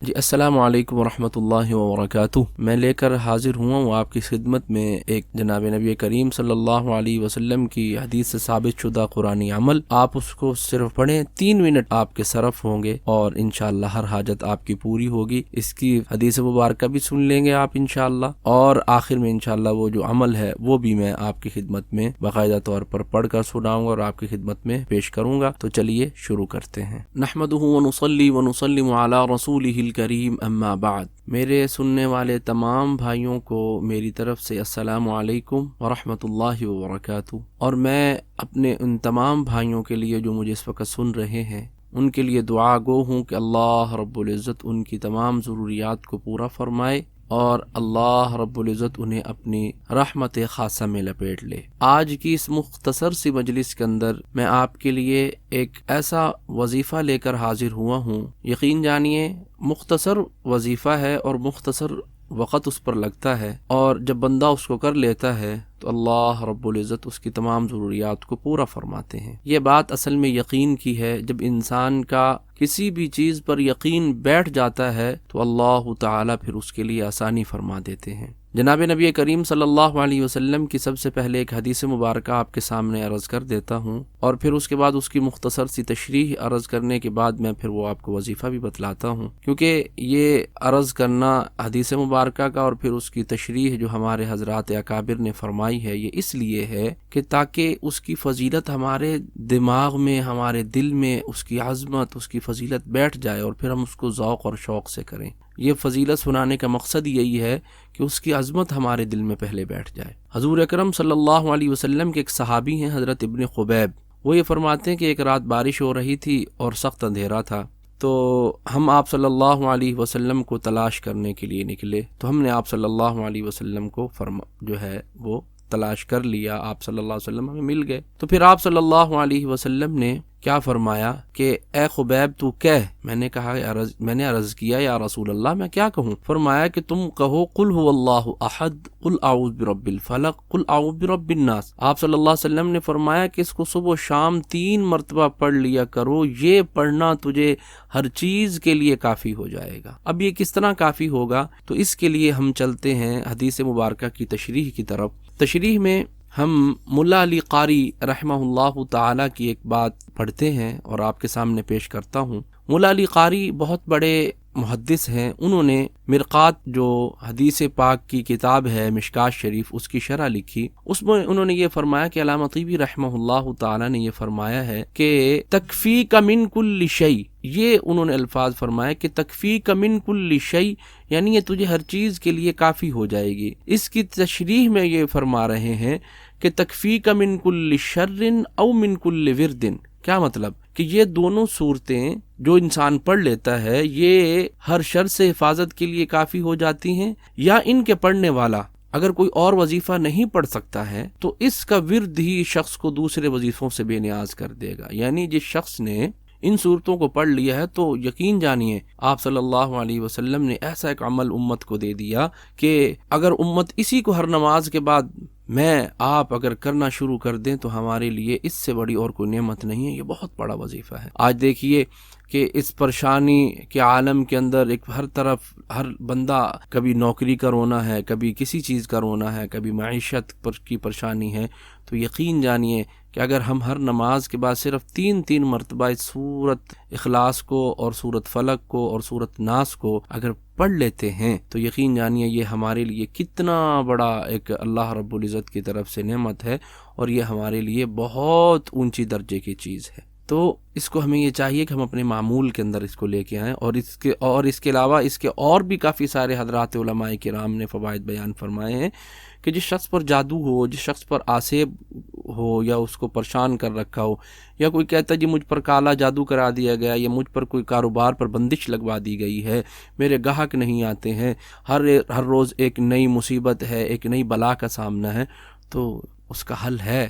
جی السلام علیکم ورحمۃ اللہ وبرکاتہ۔ میں لے کر حاضر ہوا ہوں آپ کی خدمت میں ایک جناب نبی کریم صلی اللہ علیہ وسلم کی حدیث سے ثابت شدہ قرآنی عمل۔ آپ اس کو صرف پڑھیں، 3 منٹ آپ کے صرف ہوں گے اور انشاءاللہ ہر حاجت آپ کی پوری ہوگی۔ اس کی حدیث مبارکہ بھی سن لیں گے آپ انشاءاللہ، اور آخر میں انشاءاللہ وہ جو عمل ہے وہ بھی میں آپ کی خدمت میں باقاعدہ طور پر پڑھ کر سناؤں گا اور آپ کی خدمت میں پیش کروں گا۔ تو چلیے شروع کرتے ہیں۔ نحمدہ ونصلی ونسلم علی رسولہ الکریم، اما بعد۔ میرے سننے والے تمام بھائیوں کو میری طرف سے السلام علیکم ورحمۃ اللہ وبرکاتہ، اور میں اپنے ان تمام بھائیوں کے لیے جو مجھے اس وقت سن رہے ہیں ان کے لیے دعا گو ہوں کہ اللہ رب العزت ان کی تمام ضروریات کو پورا فرمائے اور اللہ رب العزت انہیں اپنی رحمت خاصہ میں لپیٹ لے۔ آج کی اس مختصر سی مجلس کے اندر میں آپ کے لیے ایک ایسا وظیفہ لے کر حاضر ہوا ہوں، یقین جانیے مختصر وظیفہ ہے اور مختصر وقت اس پر لگتا ہے، اور جب بندہ اس کو کر لیتا ہے تو اللہ رب العزت اس کی تمام ضروریات کو پورا فرماتے ہیں۔ یہ بات اصل میں یقین کی ہے۔ جب انسان کا کسی بھی چیز پر یقین بیٹھ جاتا ہے تو اللہ تعالیٰ پھر اس کے لیے آسانی فرما دیتے ہیں۔ جناب نبی کریم صلی اللہ علیہ وسلم کی سب سے پہلے ایک حدیث مبارکہ آپ کے سامنے عرض کر دیتا ہوں، اور پھر اس کے بعد اس کی مختصر سی تشریح عرض کرنے کے بعد میں پھر وہ آپ کو وظیفہ بھی بتلاتا ہوں، کیونکہ یہ عرض کرنا حدیث مبارکہ کا اور پھر اس کی تشریح جو ہمارے حضرات اکابر نے فرمائی ہے، یہ اس لیے ہے کہ تاکہ اس کی فضیلت ہمارے دماغ میں، ہمارے دل میں اس کی عظمت، اس کی فضیلت بیٹھ جائے اور پھر ہم اس کو ذوق اور شوق سے کریں۔ یہ فضیلت سنانے کا مقصد یہی ہے کہ اس کی عظمت ہمارے دل میں پہلے بیٹھ جائے۔ حضور اکرم صلی اللہ علیہ وسلم کے ایک صحابی ہیں حضرت ابن خبیب، وہ یہ فرماتے ہیں کہ ایک رات بارش ہو رہی تھی اور سخت اندھیرا تھا، تو ہم آپ صلی اللہ علیہ وسلم کو تلاش کرنے کے لیے نکلے، تو ہم نے آپ صلی اللہ علیہ وسلم کو جو ہے وہ تلاش کر لیا، آپ صلی اللہ علیہ وسلم ہمیں مل گئے۔ تو پھر آپ صلی اللہ علیہ وسلم نے کیا فرمایا کہ اے خبیب تو کہہ، میں نے عرض کیا یا رسول اللہ میں کیا کہوں؟ فرمایا کہ تم کہو قل هو اللہ احد قل اعوذ برب الفلق قل اعوذ برب الناس۔ آپ صلی اللہ علیہ وسلم نے فرمایا کہ اس کو صبح و شام 3 مرتبہ پڑھ لیا کرو، یہ پڑھنا تجھے ہر چیز کے لیے کافی ہو جائے گا۔ اب یہ کس طرح کافی ہوگا؟ تو اس کے لیے ہم چلتے ہیں حدیث مبارکہ کی تشریح کی طرف۔ تشریح میں ہم ملا علی قاری رحمہ اللہ تعالی کی ایک بات پڑھتے ہیں اور آپ کے سامنے پیش کرتا ہوں۔ ملا علی قاری بہت بڑے محدث ہیں، انہوں نے مرقات جو حدیث پاک کی کتاب ہے مشکات شریف، اس کی شرح لکھی۔ اس میں انہوں نے یہ فرمایا کہ علامہ طیبی رحمہ اللہ تعالی نے یہ فرمایا ہے کہ تکفیک من کل شیء، یہ انہوں نے الفاظ فرمایا کہ تکفیک من کل شیء، یعنی یہ تجھے ہر چیز کے لیے کافی ہو جائے گی۔ اس کی تشریح میں یہ فرما رہے ہیں کہ تکفیک من کل شر او من کل ورد، کیا مطلب کہ یہ دونوں صورتیں جو انسان پڑھ لیتا ہے یہ ہر شر سے حفاظت کے لیے کافی ہو جاتی ہیں، یا ان کے پڑھنے والا اگر کوئی اور وظیفہ نہیں پڑھ سکتا ہے تو اس کا ورد ہی شخص کو دوسرے وظیفوں سے بے نیاز کر دے گا۔ یعنی جس شخص نے ان صورتوں کو پڑھ لیا ہے تو یقین جانیے آپ صلی اللہ علیہ وسلم نے ایسا ایک عمل امت کو دے دیا کہ اگر امت اسی کو ہر نماز کے بعد میں آپ اگر کرنا شروع کر دیں تو ہمارے لیے اس سے بڑی اور کوئی نعمت نہیں ہے۔ یہ بہت بڑا وظیفہ ہے۔ آج دیکھیے کہ اس پریشانی کے عالم کے اندر ایک ہر طرف ہر بندہ، کبھی نوکری کا رونا ہے، کبھی کسی چیز کا رونا ہے، کبھی معیشت کی پریشانی ہے، تو یقین جانیے کہ اگر ہم ہر نماز کے بعد صرف 3 مرتبہ اس سورت اخلاص کو اور سورت فلق کو اور سورت ناس کو اگر پڑھ لیتے ہیں تو یقین جانیے یہ ہمارے لیے کتنا بڑا ایک اللہ رب العزت کی طرف سے نعمت ہے، اور یہ ہمارے لیے بہت اونچی درجے کی چیز ہے۔ تو اس کو ہمیں یہ چاہیے کہ ہم اپنے معمول کے اندر اس کو لے کے آئیں، اور اس کے علاوہ اس کے اور بھی کافی سارے حضرات علماء کرام نے فوائد بیان فرمائے ہیں کہ جس شخص پر جادو ہو، جس شخص پر آسیب ہو یا اس کو پریشان کر رکھا ہو، یا کوئی کہتا ہے جی مجھ پر کالا جادو کرا دیا گیا، یا مجھ پر کوئی کاروبار پر بندش لگوا دی گئی ہے، میرے گاہک نہیں آتے ہیں، ہر روز ایک نئی مصیبت ہے، ایک نئی بلا کا سامنا ہے، تو اس کا حل ہے